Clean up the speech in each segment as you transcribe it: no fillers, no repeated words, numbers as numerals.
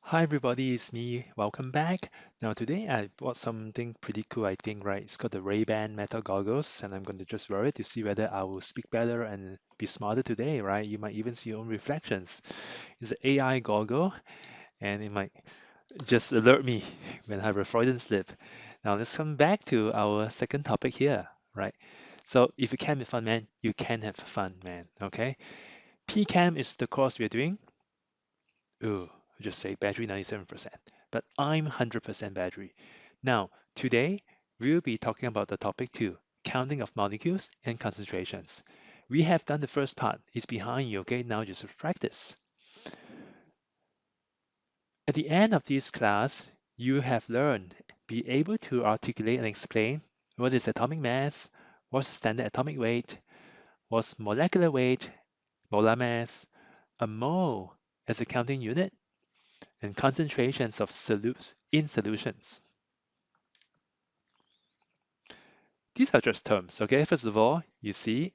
Hi everybody, it's me. Welcome back. Now today I bought something pretty cool, I think, right? It's called the Ray-Ban metal goggles, and I'm going to just wear it to see whether I will speak better and be smarter today, right? You might even see your own reflections. It's an AI goggle, and it might just alert me when I have a Freudian slip. Now let's come back to our second topic here, right? So if you can be fun, man, you can have fun, man. Okay. PCAM is the course we're doing. Ooh, just say battery 97%, but I'm 100% battery. Now, today we'll be talking about the topic two, counting of molecules and concentrations. We have done the first part, it's behind you, okay? Now just practice. At the end of this class, you have learned, be able to articulate and explain what is atomic mass, what's the standard atomic weight, what's molecular weight, molar mass, a mole as a counting unit, and concentrations of solutes in solutions. These are just terms, okay? First of all, you see,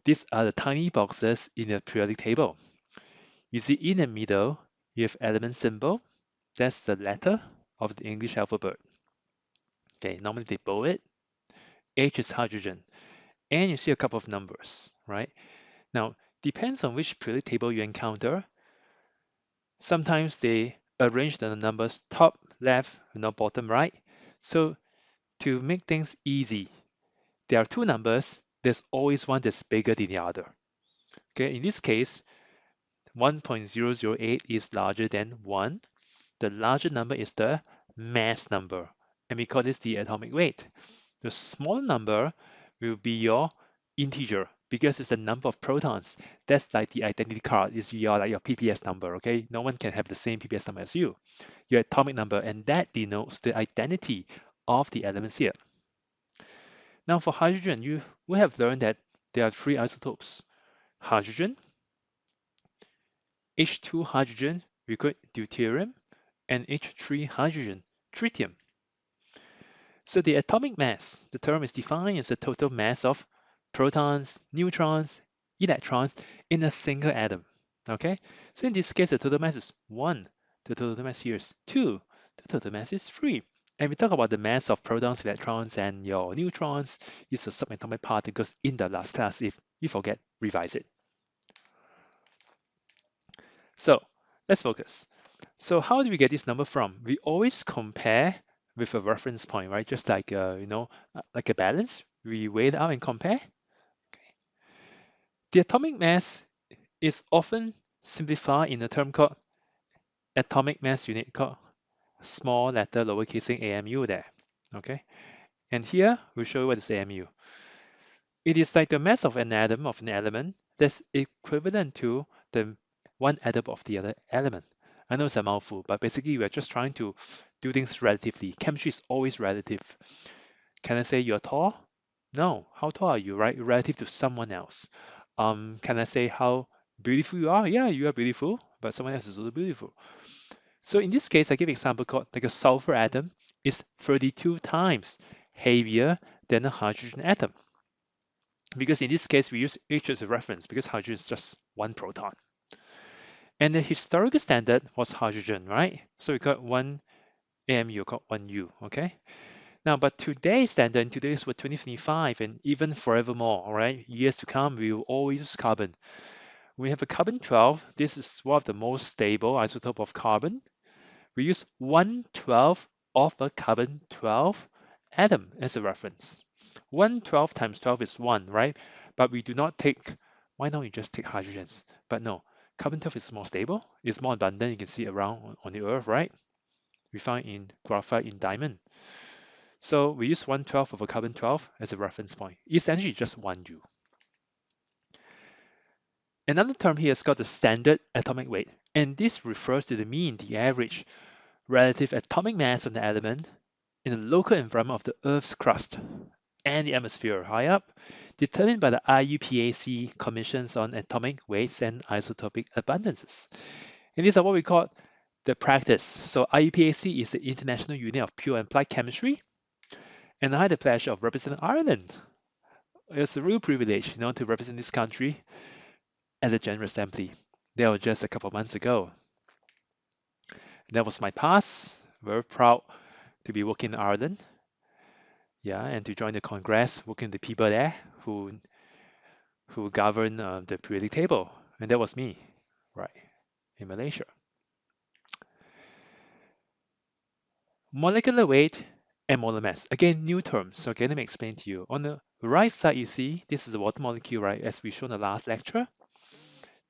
these are the tiny boxes in the periodic table. You see in the middle, you have element symbol. That's the letter of the English alphabet. Okay, normally they bold it. H is hydrogen. And you see a couple of numbers, right? Now, depends on which periodic table you encounter. Sometimes they arrange the numbers top, left, bottom, right. So to make things easy, there are two numbers. There's always one that's bigger than the other. Okay, in this case, 1.008 is larger than 1. The larger number is the mass number, and we call this the atomic weight. The smaller number will be your integer because it's the number of protons. That's like the identity card, is your PPS number, okay? No one can have the same PPS number as you. Your atomic number, and that denotes the identity of the elements here. Now for hydrogen, you will have learned that there are three isotopes. Hydrogen, H2 hydrogen, we call it deuterium, and H3 hydrogen, tritium. So the atomic mass, the term is defined as the total mass of protons, neutrons, electrons in a single atom. Okay, so in this case, the total mass is 1. The total mass here is 2. The total mass is 3. And we talk about the mass of protons, electrons, and your neutrons. These are subatomic particles in the last class. If you forget, revise it. So let's focus. So how do we get this number from? We always compare with a reference point, right? Just like like a balance, we weigh it out and compare. Okay. The atomic mass is often simplified in a term called atomic mass unit, called small letter lowercase AMU there. Okay, and here we'll show you what is AMU. It is like the mass of an atom of an element that's equivalent to the one atom of the other element. I know it's a mouthful, but basically we're just trying to do things relatively. Chemistry is always relative. Can I say you're tall? No. How tall are you, right? Relative to someone else. Can I say how beautiful you are? Yeah, you are beautiful, but someone else is also beautiful. So in this case, I give an example called like a sulfur atom is 32 times heavier than a hydrogen atom. Because in this case, we use H as a reference because hydrogen is just one proton. And the historical standard was hydrogen, right? So we got one AMU, got one U, okay? Now, but today's standard, in today's for 2025 and even forevermore, all right, years to come, we will always use carbon. We have a carbon-12. This is one of the most stable isotope of carbon. We use 1/12 of a carbon-12 atom as a reference. 1/12 times 12 is 1, right? But we do not take, why not you just take hydrogens? But no, carbon-12 is more stable, it's more abundant, you can see around on the earth, right? We find in graphite, in diamond. So we use 1/12 of a carbon-12 as a reference point. Essentially just 1U. Another term here is called the standard atomic weight, and this refers to the mean, the average, relative atomic mass of the element in the local environment of the Earth's crust and the atmosphere high up, determined by the IUPAC Commissions on Atomic Weights and Isotopic Abundances. And these are what we call the practice. So IUPAC is the International Union of Pure and Applied Chemistry, and I had the pleasure of representing Ireland. It's a real privilege, to represent this country at the General Assembly. That was just a couple of months ago. That was my past. Very proud to be working in Ireland, yeah, and to join the Congress, working with the people there who govern the periodic table, and that was me, right, in Malaysia. Molecular weight and molar mass. Again, new terms. Okay, let me explain to you. On the right side, you see this is a water molecule, right? As we showed in the last lecture,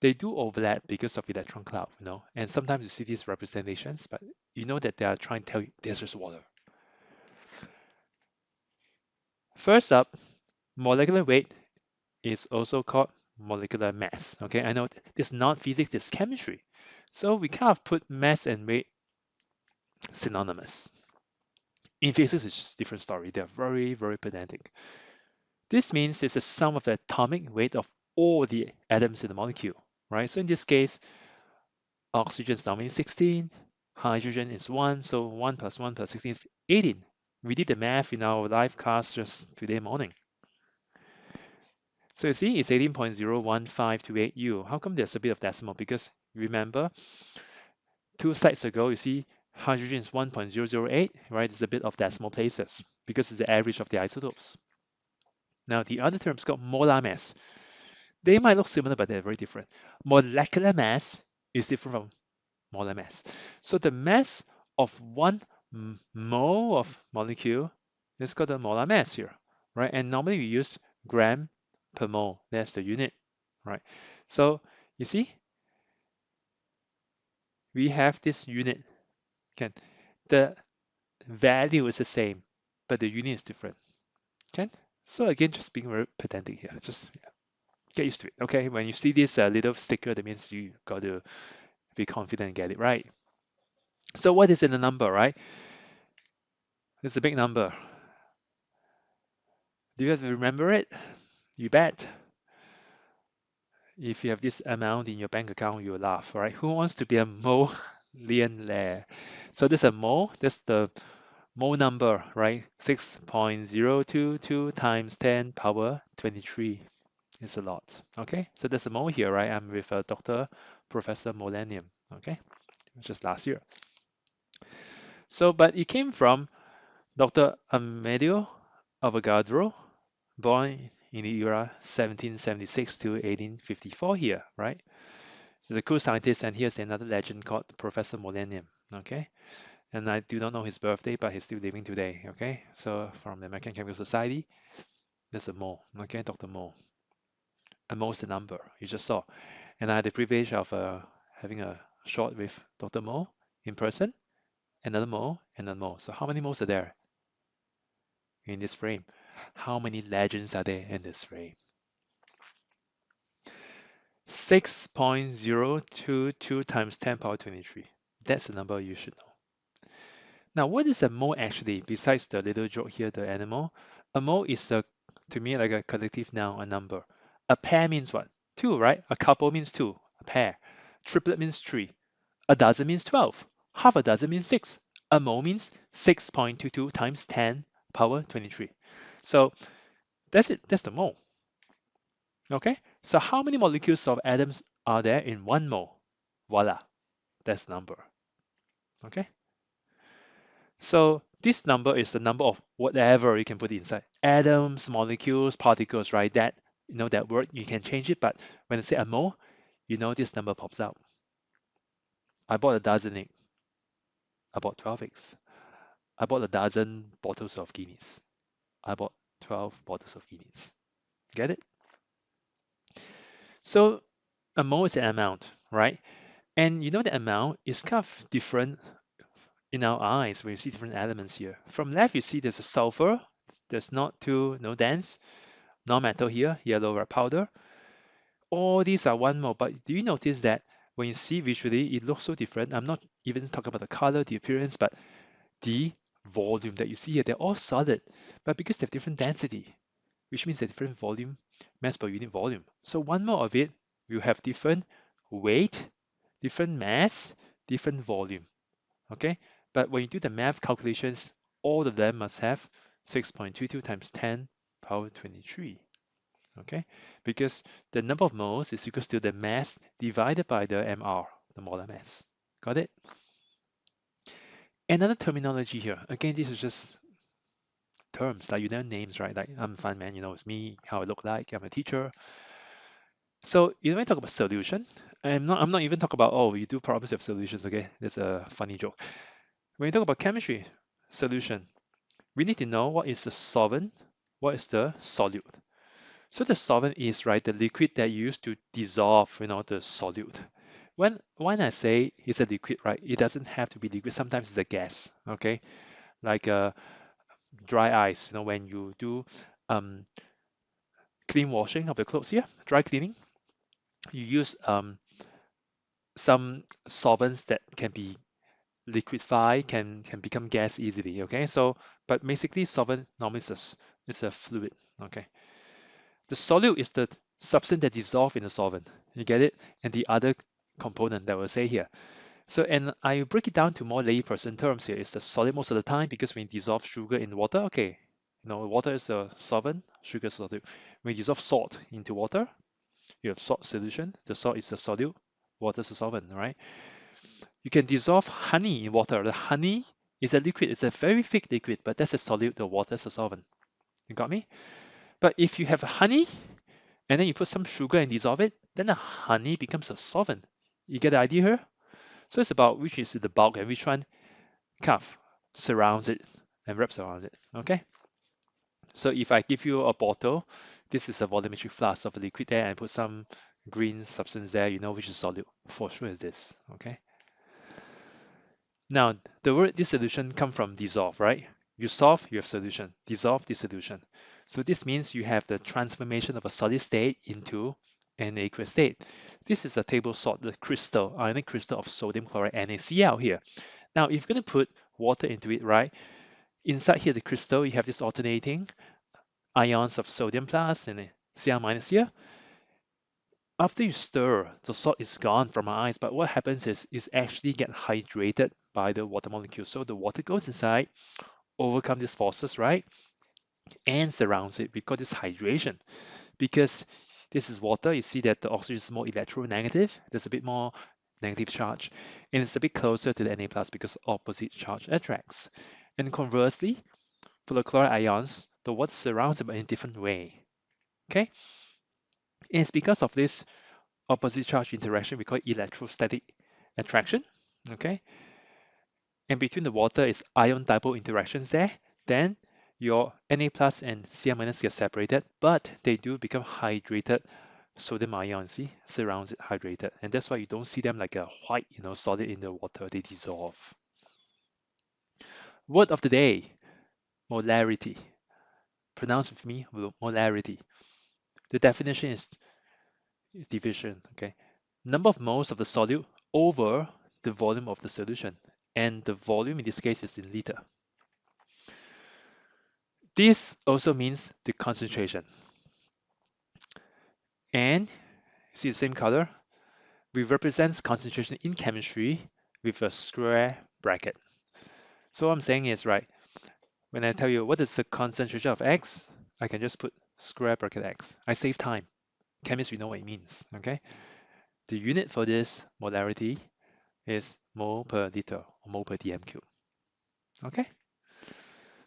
they do overlap because of electron cloud, and sometimes you see these representations, but you know that they are trying to tell you there's just water. First up, molecular weight is also called molecular mass. Okay, I know this is not physics, this is chemistry. So we kind of put mass and weight synonymous. In physics, it's a different story. They're very, very pedantic. This means it's the sum of the atomic weight of all the atoms in the molecule, right? So in this case, oxygen is normally 16, hydrogen is 1, so 1 plus 1 plus 16 is 18. We did the math in our live class just today morning. So you see, it's 18.01528 U. How come there's a bit of decimal? Because remember, 2 slides ago, you see hydrogen is 1.008, right? There's a bit of decimal places because it's the average of the isotopes. Now, the other term is called molar mass. They might look similar, but they're very different. Molecular mass is different from molar mass. So the mass of one mole of molecule is called the molar mass here, right? And normally we use gram per mole. That's the unit, right? So you see, we have this unit. Okay, the value is the same, but the unit is different. Okay, so again, just being very pedantic here. Just get used to it. Okay, when you see this little sticker, that means you got to be confident and get it right. So what is in the number, right? It's a big number. Do you have to remember it? You bet. If you have this amount in your bank account, you'll laugh, right? Who wants to be a millionaire? So this is a mole. That's the mole number, right? 6.022 times 10 power 23. It's a lot. Okay, so there's a mole here, right? I'm with Dr. Professor Millennium. Okay, just last year. So, but it came from Dr. Amedeo Avogadro, born in the era 1776 to 1854 here, right? He's a cool scientist, and here's another legend called Professor Millennium, okay? And I do not know his birthday, but he's still living today, okay? So from the American Chemical Society, there's a mole, okay? Dr. Mole. And mole's the number you just saw. And I had the privilege of having a shot with Dr. Mole in person, another mole, and another mole. So how many moles are there in this frame? How many legends are there in this frame? 6.022 times 10 power 23. That's the number you should know. Now, what is a mole actually, besides the little joke here, the animal? A mole is, to me, like a collective noun, a number. A pair means what? Two, right? A couple means two, a pair. Triplet means three. A dozen means 12. Half a dozen means six. A mole means 6.22 times 10 power 23. So that's it. That's the mole. Okay, so how many molecules of atoms are there in one mole? Voila, that's the number. Okay, so this number is the number of whatever you can put inside. Atoms, molecules, particles, right? That that word, you can change it, but when I say a mole, this number pops out. I bought a dozen eggs. I bought 12 eggs. I bought a dozen bottles of Guinness. I bought 12 bottles of Guinness. Get it? So a mole is an amount, right? And the amount is kind of different in our eyes when you see different elements here. From left, you see there's a sulfur. There's not too no dense, non-metal here, yellow red powder. All these are one mole, but do you notice that when you see visually, it looks so different? I'm not even talking about the color, the appearance, but the volume that you see here. They're all solid, but because they have different density, which means a different volume, mass per unit volume. So one mole of it will have different weight, different mass, different volume. Okay, but when you do the math calculations, all of them must have 6.22 times 10 power 23. Okay, because the number of moles is equal to the mass divided by the MR, the molar mass. Got it? Another terminology here. Again, this is just terms, like you know names, right? Like I'm fun man, it's me, how I look like, I'm a teacher. So when I talk about solution, I'm not even talking about, oh, you do problems with solutions, okay? That's a funny joke. When you talk about chemistry, solution, we need to know what is the solvent, what is the solute. So the solvent is, right, the liquid that you use to dissolve, the solute. When I say it's a liquid, right, it doesn't have to be liquid. Sometimes it's a gas, okay? Like dry ice, when you do um, clean washing of the clothes here, dry cleaning, you use some solvents that can be liquefy, can become gas easily, okay? So, but basically solvent normally is a fluid, okay? The solute is the substance that dissolve in the solvent. You get it? And the other component that we'll say here. So, and I break it down to more layperson terms here. It's the solid most of the time because when you dissolve sugar in water, okay, water is a solvent, sugar is a solute. When you dissolve salt into water, you have salt solution. The salt is a solute, water is a solvent, right? You can dissolve honey in water. The honey is a liquid. It's a very thick liquid, but that's a solute. The water is a solvent. You got me? But if you have honey and then you put some sugar and dissolve it, then the honey becomes a solvent. You get the idea here? So it's about which is the bulk and which one kind of surrounds it and wraps around it. Okay? So if I give you a bottle, this is a volumetric flask of a liquid there and put some green substance there, you know which is solute. For sure is this. Okay? Now, the word dissolution come from dissolve, right? You solve, you have solution. Dissolve, dissolution. So this means you have the transformation of a solid state into an aqueous state. This is a table salt, the crystal, ionic crystal of sodium chloride NaCl here. Now, if you're going to put water into it, right? Inside here, the crystal, you have this alternating ions of sodium plus and Cl minus here. After you stir, the salt is gone from our eyes, but what happens is it's actually get hydrated by the water molecule. So the water goes inside, overcome these forces, right? And surrounds it. We call this hydration. Because this is water, you see that the oxygen is more electronegative. There's a bit more negative charge. And it's a bit closer to the Na plus because opposite charge attracts. And conversely, for the chloride ions, the water surrounds them in a different way. Okay? And it's because of this opposite charge interaction we call electrostatic attraction. Okay, and between the water is ion dipole interactions there. Then your Na plus and Cl minus get separated, but they do become hydrated sodium ion. See, surrounds it hydrated, and that's why you don't see them like a white, solid in the water. They dissolve. Word of the day: molarity. Pronounce with me: molarity. The definition is division. Okay, number of moles of the solute over the volume of the solution, and the volume in this case is in liter. This also means the concentration. And see the same color? We represent concentration in chemistry with a square bracket. So what I'm saying is, right, when I tell you what is the concentration of X, I can just put square bracket X. I save time. Chemists, we know what it means, okay? The unit for this molarity is mole per liter or mole per dm cube. Okay?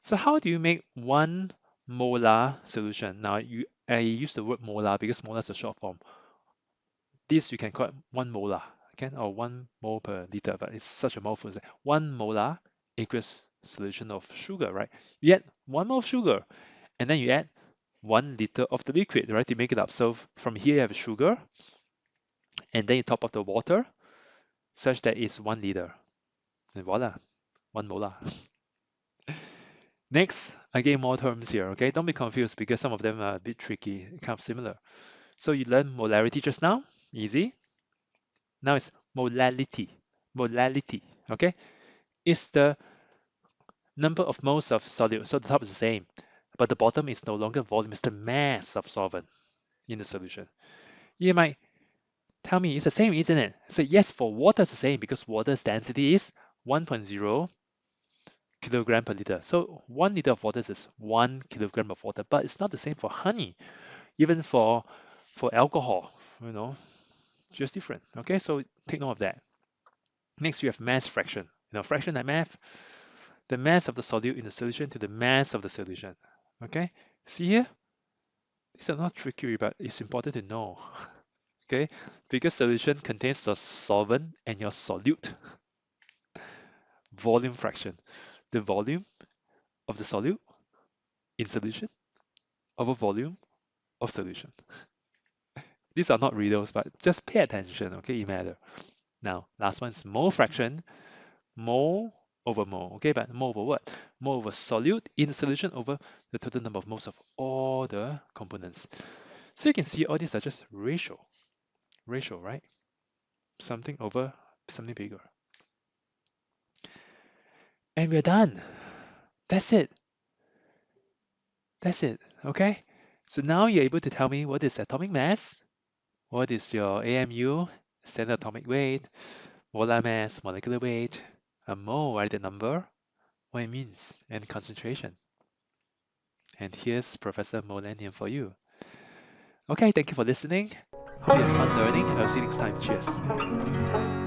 So how do you make 1 molar solution? Now I use the word molar because molar is a short form. This you can call it 1 molar, okay, or 1 mole per liter, but it's such a mouthful. 1 molar equals solution of sugar, right? You add 1 mole of sugar, and then you add 1 liter of the liquid, right, to make it up. So from here you have sugar, and then you top up the water, such that it's 1 liter, and voila, 1 molar. Next, again, more terms here, okay? Don't be confused because some of them are a bit tricky, kind of similar. So you learned molarity just now, easy. Now it's molality. Molality, okay? It's the number of moles of solute. So the top is the same, but the bottom is no longer volume, it's the mass of solvent in the solution. You might tell me it's the same, isn't it? So yes, for water it's the same because water's density is 1.0 kilogram per liter. So 1 liter of water is 1 kilogram of water, but it's not the same for honey, even for alcohol, just different. Okay, so take note of that. Next, you have mass fraction. Fraction like math, the mass of the solute in the solution to the mass of the solution. Okay, see here? These are not tricky, but it's important to know. Okay, because solution contains your solvent and your solute. Volume fraction, the volume of the solute in solution over volume of solution. These are not riddles, but just pay attention, okay, it matters. Now, last one is mole fraction, mole over mole, okay, but mole over what? Mole over solute in the solution over the total number of moles of all the components. So you can see all these are just ratio, right? Something over something bigger. And we're done. That's it. That's it, okay? So now you're able to tell me what is atomic mass, what is your AMU, standard atomic weight, molar mass, molecular weight, a mole, right, the number, what it means, and concentration. And here's Professor Molanian for you. Okay, thank you for listening. Hope you had fun learning. I'll see you next time. Cheers.